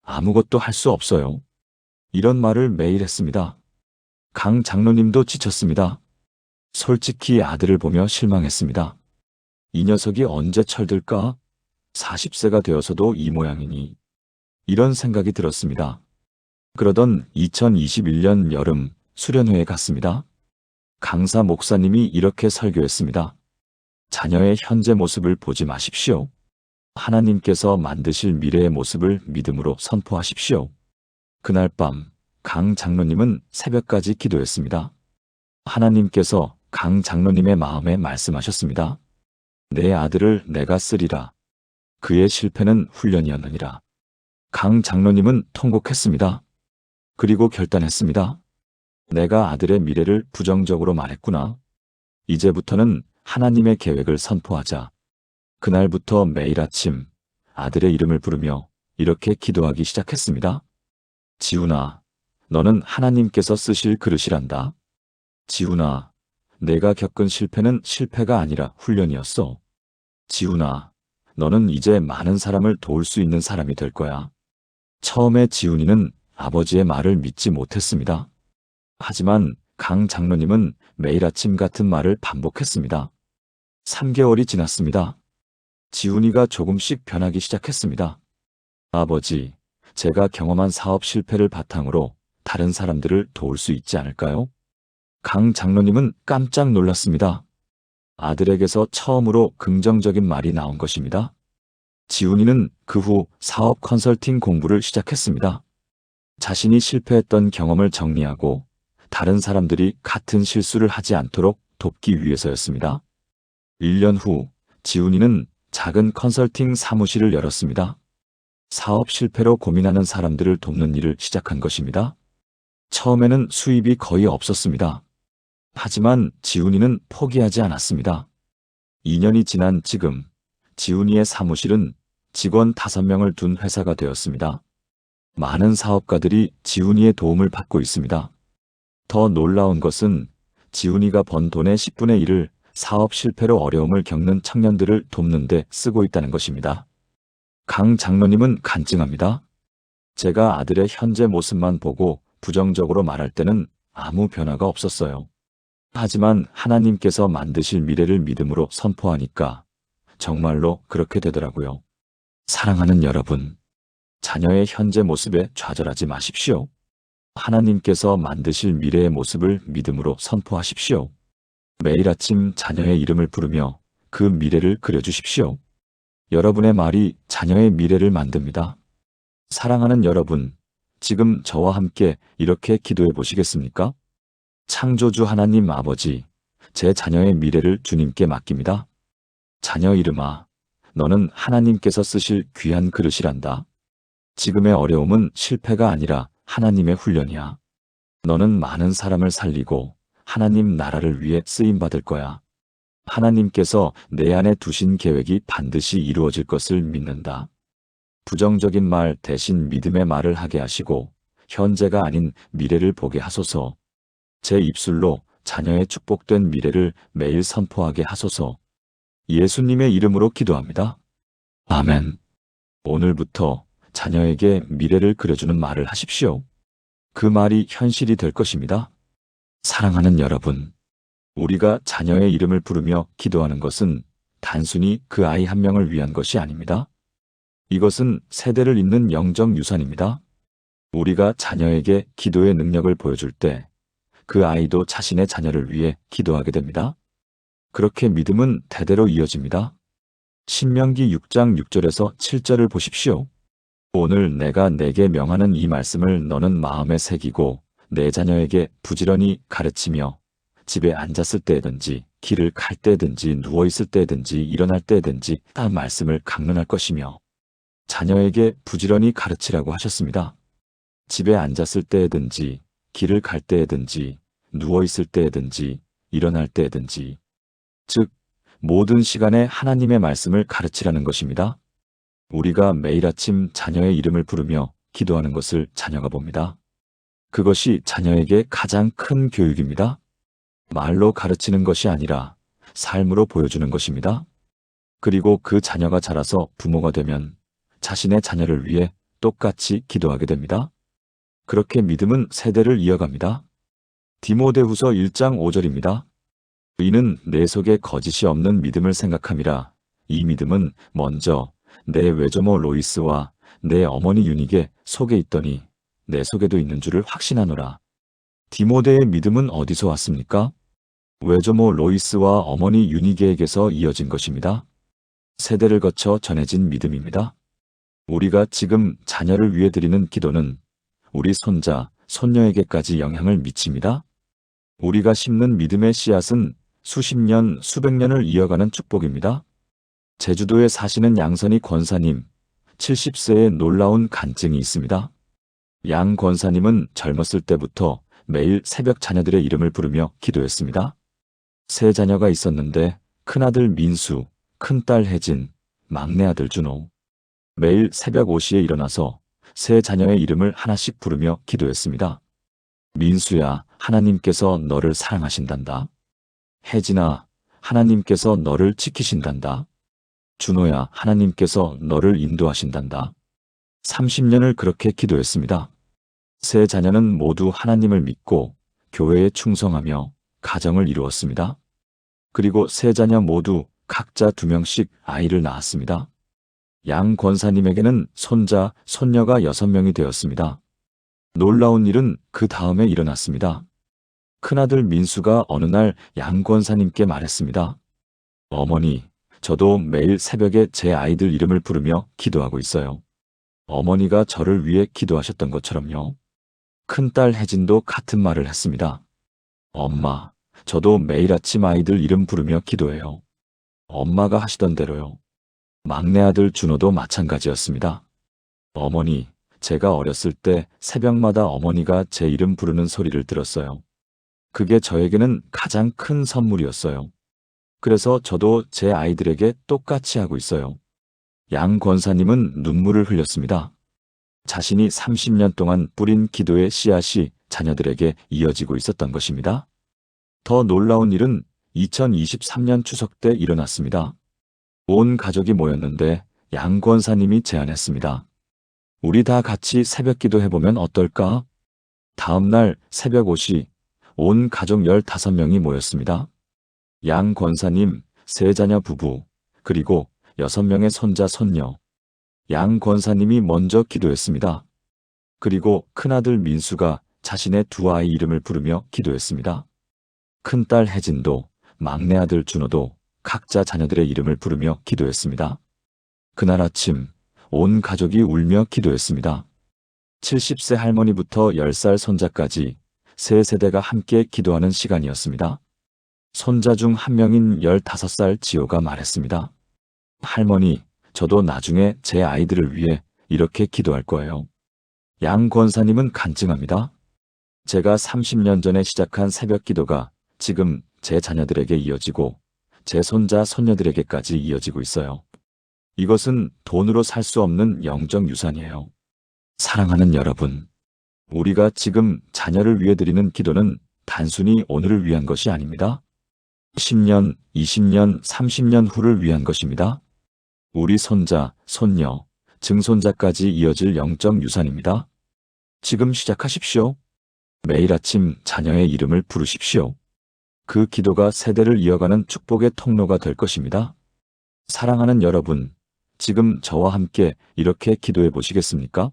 아무것도 할 수 없어요. 이런 말을 매일 했습니다. 강 장로님도 지쳤습니다. 솔직히 아들을 보며 실망했습니다. 이 녀석이 언제 철들까? 40세가 되어서도 이 모양이니. 이런 생각이 들었습니다. 그러던 2021년 여름 수련회에 갔습니다. 강사 목사님이 이렇게 설교했습니다. 자녀의 현재 모습을 보지 마십시오. 하나님께서 만드실 미래의 모습을 믿음으로 선포하십시오. 그날 밤 강 장로님은 새벽까지 기도했습니다. 하나님께서 강 장로님의 마음에 말씀하셨습니다. 내 아들을 내가 쓰리라. 그의 실패는 훈련이었느니라. 강 장로님은 통곡했습니다. 그리고 결단했습니다. 내가 아들의 미래를 부정적으로 말했구나. 이제부터는 하나님의 계획을 선포하자. 그날부터 매일 아침 아들의 이름을 부르며 이렇게 기도하기 시작했습니다. 지훈아, 너는 하나님께서 쓰실 그릇이란다. 지훈아, 내가 겪은 실패는 실패가 아니라 훈련이었어. 지훈아, 너는 이제 많은 사람을 도울 수 있는 사람이 될 거야. 처음에 지훈이는 아버지의 말을 믿지 못했습니다. 하지만 강 장로님은 매일 아침 같은 말을 반복했습니다. 3개월이 지났습니다. 지훈이가 조금씩 변하기 시작했습니다. 아버지, 제가 경험한 사업 실패를 바탕으로 다른 사람들을 도울 수 있지 않을까요? 강 장로님은 깜짝 놀랐습니다. 아들에게서 처음으로 긍정적인 말이 나온 것입니다. 지훈이는 그 후 사업 컨설팅 공부를 시작했습니다. 자신이 실패했던 경험을 정리하고 다른 사람들이 같은 실수를 하지 않도록 돕기 위해서였습니다. 1년 후 지훈이는 작은 컨설팅 사무실을 열었습니다. 사업 실패로 고민하는 사람들을 돕는 일을 시작한 것입니다. 처음에는 수입이 거의 없었습니다. 하지만 지훈이는 포기하지 않았습니다. 2년이 지난 지금 지훈이의 사무실은 직원 5명을 둔 회사가 되었습니다. 많은 사업가들이 지훈이의 도움을 받고 있습니다. 더 놀라운 것은 지훈이가 번 돈의 10분의 1을 사업 실패로 어려움을 겪는 청년들을 돕는 데 쓰고 있다는 것입니다. 강 장로님은 간증합니다. 제가 아들의 현재 모습만 보고 부정적으로 말할 때는 아무 변화가 없었어요. 하지만 하나님께서 만드실 미래를 믿음으로 선포하니까 정말로 그렇게 되더라고요. 사랑하는 여러분, 자녀의 현재 모습에 좌절하지 마십시오. 하나님께서 만드실 미래의 모습을 믿음으로 선포하십시오. 매일 아침 자녀의 이름을 부르며 그 미래를 그려주십시오. 여러분의 말이 자녀의 미래를 만듭니다. 사랑하는 여러분, 지금 저와 함께 이렇게 기도해 보시겠습니까? 창조주 하나님 아버지, 제 자녀의 미래를 주님께 맡깁니다. 자녀 이름아, 너는 하나님께서 쓰실 귀한 그릇이란다. 지금의 어려움은 실패가 아니라 하나님의 훈련이야. 너는 많은 사람을 살리고 하나님 나라를 위해 쓰임받을 거야. 하나님께서 내 안에 두신 계획이 반드시 이루어질 것을 믿는다. 부정적인 말 대신 믿음의 말을 하게 하시고 현재가 아닌 미래를 보게 하소서. 제 입술로 자녀의 축복된 미래를 매일 선포하게 하소서. 예수님의 이름으로 기도합니다. 아멘. 오늘부터 자녀에게 미래를 그려주는 말을 하십시오. 그 말이 현실이 될 것입니다. 사랑하는 여러분, 우리가 자녀의 이름을 부르며 기도하는 것은 단순히 그 아이 한 명을 위한 것이 아닙니다. 이것은 세대를 잇는 영적 유산입니다. 우리가 자녀에게 기도의 능력을 보여줄 때 그 아이도 자신의 자녀를 위해 기도하게 됩니다. 그렇게 믿음은 대대로 이어집니다. 신명기 6장 6절에서 7절을 보십시오. 오늘 내가 내게 명하는 이 말씀을 너는 마음에 새기고 내 자녀에게 부지런히 가르치며 집에 앉았을 때든지 길을 갈 때든지 누워있을 때든지 일어날 때든지 다 말씀을 강론할 것이며 자녀에게 부지런히 가르치라고 하셨습니다. 집에 앉았을 때든지 길을 갈 때든지 누워있을 때든지 일어날 때든지 즉 모든 시간에 하나님의 말씀을 가르치라는 것입니다. 우리가 매일 아침 자녀의 이름을 부르며 기도하는 것을 자녀가 봅니다. 그것이 자녀에게 가장 큰 교육입니다. 말로 가르치는 것이 아니라 삶으로 보여주는 것입니다. 그리고 그 자녀가 자라서 부모가 되면 자신의 자녀를 위해 똑같이 기도하게 됩니다. 그렇게 믿음은 세대를 이어갑니다. 디모데후서 1장 5절입니다. 이는 내 속에 거짓이 없는 믿음을 생각함이라. 이 믿음은 먼저 내 외조모 로이스와 내 어머니 유닉의 속에 있더니 내 속에도 있는 줄을 확신하노라. 디모데의 믿음은 어디서 왔습니까? 외조모 로이스와 어머니 유니게에게서 이어진 것입니다. 세대를 거쳐 전해진 믿음입니다. 우리가 지금 자녀를 위해 드리는 기도는 우리 손자, 손녀에게까지 영향을 미칩니다. 우리가 심는 믿음의 씨앗은 수십 년, 수백 년을 이어가는 축복입니다. 제주도에 사시는 양선희 권사님, 70세의 놀라운 간증이 있습니다. 양 권사님은 젊었을 때부터 매일 새벽 자녀들의 이름을 부르며 기도했습니다. 세 자녀가 있었는데 큰아들 민수, 큰딸 혜진, 막내아들 준호. 매일 새벽 5시에 일어나서 세 자녀의 이름을 하나씩 부르며 기도했습니다. 민수야, 하나님께서 너를 사랑하신단다. 혜진아, 하나님께서 너를 지키신단다. 준호야, 하나님께서 너를 인도하신단다. 30년을 그렇게 기도했습니다. 세 자녀는 모두 하나님을 믿고 교회에 충성하며 가정을 이루었습니다. 그리고 세 자녀 모두 각자 2명씩 아이를 낳았습니다. 양 권사님에게는 손자, 손녀가 6명이 되었습니다. 놀라운 일은 그 다음에 일어났습니다. 큰아들 민수가 어느 날 양 권사님께 말했습니다. 어머니, 저도 매일 새벽에 제 아이들 이름을 부르며 기도하고 있어요. 어머니가 저를 위해 기도하셨던 것처럼요. 큰딸 혜진도 같은 말을 했습니다. 엄마, 저도 매일 아침 아이들 이름 부르며 기도해요. 엄마가 하시던 대로요. 막내 아들 준호도 마찬가지였습니다. 어머니, 제가 어렸을 때 새벽마다 어머니가 제 이름 부르는 소리를 들었어요. 그게 저에게는 가장 큰 선물이었어요. 그래서 저도 제 아이들에게 똑같이 하고 있어요. 양 권사님은 눈물을 흘렸습니다. 자신이 30년 동안 뿌린 기도의 씨앗이 자녀들에게 이어지고 있었던 것입니다. 더 놀라운 일은 2023년 추석 때 일어났습니다. 온 가족이 모였는데 양 권사님이 제안했습니다. 우리 다 같이 새벽 기도해보면 어떨까? 다음 날 새벽 5시 온 가족 15명이 모였습니다. 양 권사님, 세 자녀 부부, 그리고 6명의 손자, 손녀. 양 권사님이 먼저 기도했습니다. 그리고 큰아들 민수가 자신의 두 아이 이름을 부르며 기도했습니다. 큰딸 혜진도, 막내 아들 준호도 각자 자녀들의 이름을 부르며 기도했습니다. 그날 아침 온 가족이 울며 기도했습니다. 70세 할머니부터 10살 손자까지 세 세대가 함께 기도하는 시간이었습니다. 손자 중 한 명인 15살 지호가 말했습니다. 할머니, 저도 나중에 제 아이들을 위해 이렇게 기도할 거예요. 양 권사님은 간증합니다. 제가 30년 전에 시작한 새벽 기도가 지금 제 자녀들에게 이어지고 제 손자, 손녀들에게까지 이어지고 있어요. 이것은 돈으로 살 수 없는 영적 유산이에요. 사랑하는 여러분, 우리가 지금 자녀를 위해 드리는 기도는 단순히 오늘을 위한 것이 아닙니다. 10년, 20년, 30년 후를 위한 것입니다. 우리 손자, 손녀, 증손자까지 이어질 영적 유산입니다. 지금 시작하십시오. 매일 아침 자녀의 이름을 부르십시오. 그 기도가 세대를 이어가는 축복의 통로가 될 것입니다. 사랑하는 여러분, 지금 저와 함께 이렇게 기도해 보시겠습니까?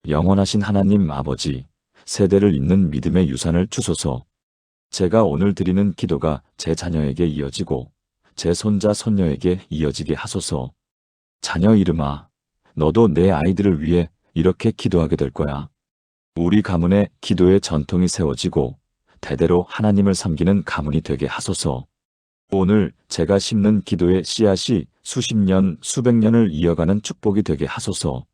영원하신 하나님 아버지, 세대를 잇는 믿음의 유산을 주소서. 제가 오늘 드리는 기도가 제 자녀에게 이어지고 제 손자, 손녀에게 이어지게 하소서. 자녀 이름아, 너도 내 아이들을 위해 이렇게 기도하게 될 거야. 우리 가문에 기도의 전통이 세워지고 대대로 하나님을 섬기는 가문이 되게 하소서. 오늘 제가 심는 기도의 씨앗이 수십 년, 수백 년을 이어가는 축복이 되게 하소서.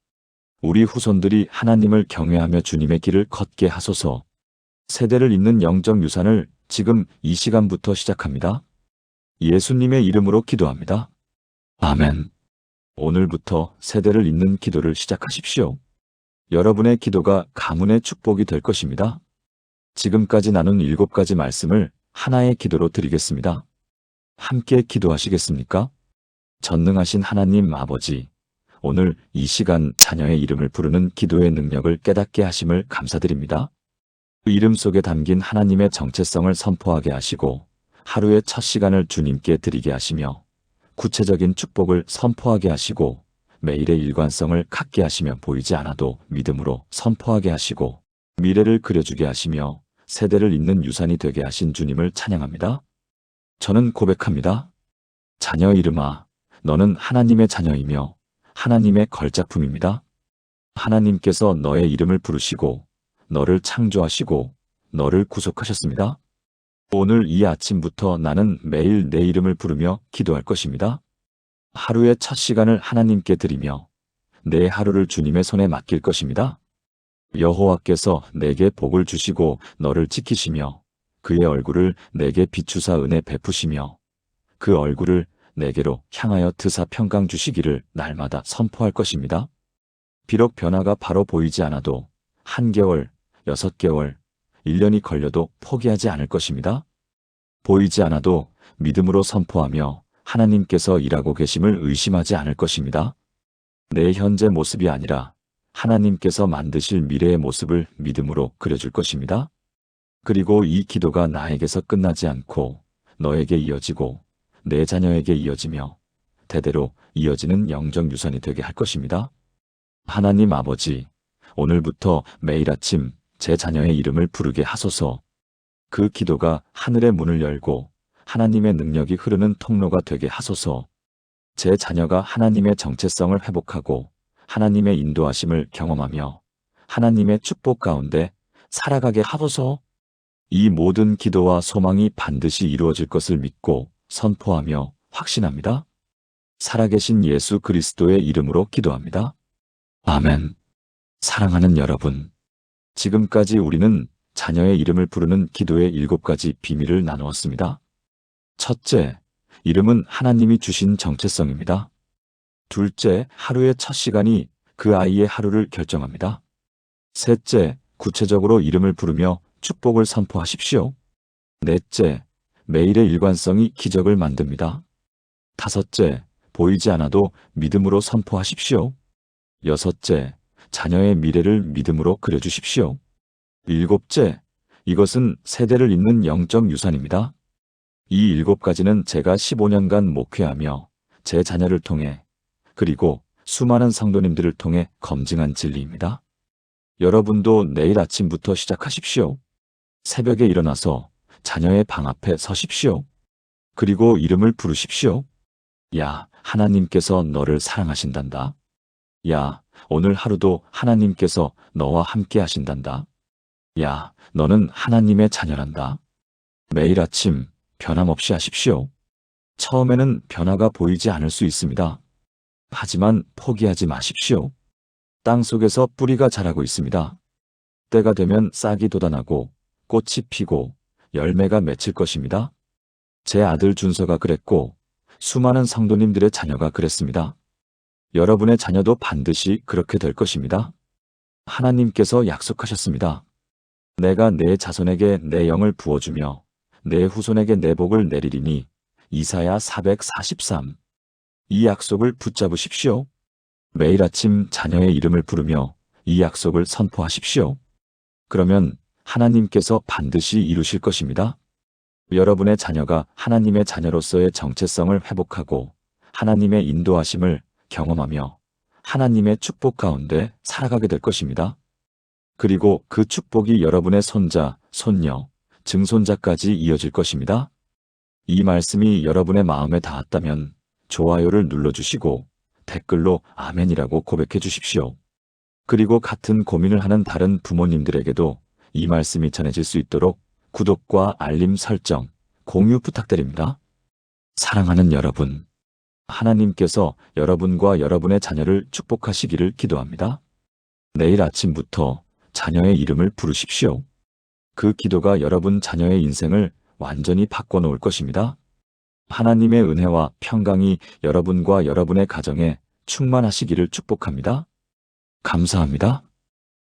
우리 후손들이 하나님을 경외하며 주님의 길을 걷게 하소서. 세대를 잇는 영적 유산을 지금 이 시간부터 시작합니다. 예수님의 이름으로 기도합니다. 아멘. 오늘부터 세대를 잇는 기도를 시작하십시오. 여러분의 기도가 가문의 축복이 될 것입니다. 지금까지 나눈 7가지 말씀을 하나의 기도로 드리겠습니다. 함께 기도하시겠습니까? 전능하신 하나님 아버지, 오늘 이 시간 자녀의 이름을 부르는 기도의 능력을 깨닫게 하심을 감사드립니다. 그 이름 속에 담긴 하나님의 정체성을 선포하게 하시고 하루의 첫 시간을 주님께 드리게 하시며 구체적인 축복을 선포하게 하시고 매일의 일관성을 갖게 하시며 보이지 않아도 믿음으로 선포하게 하시고 미래를 그려주게 하시며 세대를 잇는 유산이 되게 하신 주님을 찬양합니다. 저는 고백합니다. 자녀 이름아, 너는 하나님의 자녀이며 하나님의 걸작품입니다. 하나님께서 너의 이름을 부르시고 너를 창조하시고 너를 구속하셨습니다. 오늘 이 아침부터 나는 매일 내 이름을 부르며 기도할 것입니다. 하루의 첫 시간을 하나님께 드리며 내 하루를 주님의 손에 맡길 것입니다. 여호와께서 내게 복을 주시고 너를 지키시며 그의 얼굴을 내게 비추사 은혜 베푸시며 그 얼굴을 내게로 향하여 드사 평강 주시기를 날마다 선포할 것입니다. 비록 변화가 바로 보이지 않아도 1개월, 6개월, 1년이 걸려도 포기하지 않을 것입니다. 보이지 않아도 믿음으로 선포하며 하나님께서 일하고 계심을 의심하지 않을 것입니다. 내 현재 모습이 아니라 하나님께서 만드실 미래의 모습을 믿음으로 그려줄 것입니다. 그리고 이 기도가 나에게서 끝나지 않고 너에게 이어지고 내 자녀에게 이어지며 대대로 이어지는 영적 유산이 되게 할 것입니다. 하나님 아버지, 오늘부터 매일 아침 제 자녀의 이름을 부르게 하소서. 그 기도가 하늘의 문을 열고 하나님의 능력이 흐르는 통로가 되게 하소서. 제 자녀가 하나님의 정체성을 회복하고 하나님의 인도하심을 경험하며 하나님의 축복 가운데 살아가게 하소서. 이 모든 기도와 소망이 반드시 이루어질 것을 믿고 선포하며 확신합니다. 살아계신 예수 그리스도의 이름으로 기도합니다. 아멘. 사랑하는 여러분, 지금까지 우리는 자녀의 이름을 부르는 기도의 7가지 비밀을 나누었습니다. 첫째, 이름은 하나님이 주신 정체성입니다. 둘째, 하루의 첫 시간이 그 아이의 하루를 결정합니다. 셋째, 구체적으로 이름을 부르며 축복을 선포하십시오. 넷째, 매일의 일관성이 기적을 만듭니다. 다섯째, 보이지 않아도 믿음으로 선포하십시오. 여섯째, 자녀의 미래를 믿음으로 그려주십시오. 일곱째, 이것은 세대를 잇는 영적 유산입니다. 이 7가지는 제가 15년간 목회하며 제 자녀를 통해 그리고 수많은 성도님들을 통해 검증한 진리입니다. 여러분도 내일 아침부터 시작하십시오. 새벽에 일어나서 자녀의 방 앞에 서십시오. 그리고 이름을 부르십시오. 야, 하나님께서 너를 사랑하신단다. 야, 오늘 하루도 하나님께서 너와 함께 하신단다. 야, 너는 하나님의 자녀란다. 매일 아침 변함없이 하십시오. 처음에는 변화가 보이지 않을 수 있습니다. 하지만 포기하지 마십시오. 땅 속에서 뿌리가 자라고 있습니다. 때가 되면 싹이 돋아나고 꽃이 피고 열매가 맺힐 것입니다. 제 아들 준서가 그랬고 수많은 성도님들의 자녀가 그랬습니다. 여러분의 자녀도 반드시 그렇게 될 것입니다. 하나님께서 약속하셨습니다. 내가 내 자손에게 내 영을 부어주며 내 후손에게 내 복을 내리리니 이사야 443. 이 약속을 붙잡으십시오. 매일 아침 자녀의 이름을 부르며 이 약속을 선포하십시오. 그러면 하나님께서 반드시 이루실 것입니다. 여러분의 자녀가 하나님의 자녀로서의 정체성을 회복하고 하나님의 인도하심을 경험하며 하나님의 축복 가운데 살아가게 될 것입니다. 그리고 그 축복이 여러분의 손자, 손녀, 증손자까지 이어질 것입니다. 이 말씀이 여러분의 마음에 닿았다면 좋아요를 눌러주시고 댓글로 아멘이라고 고백해 주십시오. 그리고 같은 고민을 하는 다른 부모님들에게도 이 말씀이 전해질 수 있도록 구독과 알림 설정, 공유 부탁드립니다. 사랑하는 여러분, 하나님께서 여러분과 여러분의 자녀를 축복하시기를 기도합니다. 내일 아침부터 자녀의 이름을 부르십시오. 그 기도가 여러분 자녀의 인생을 완전히 바꿔놓을 것입니다. 하나님의 은혜와 평강이 여러분과 여러분의 가정에 충만하시기를 축복합니다. 감사합니다.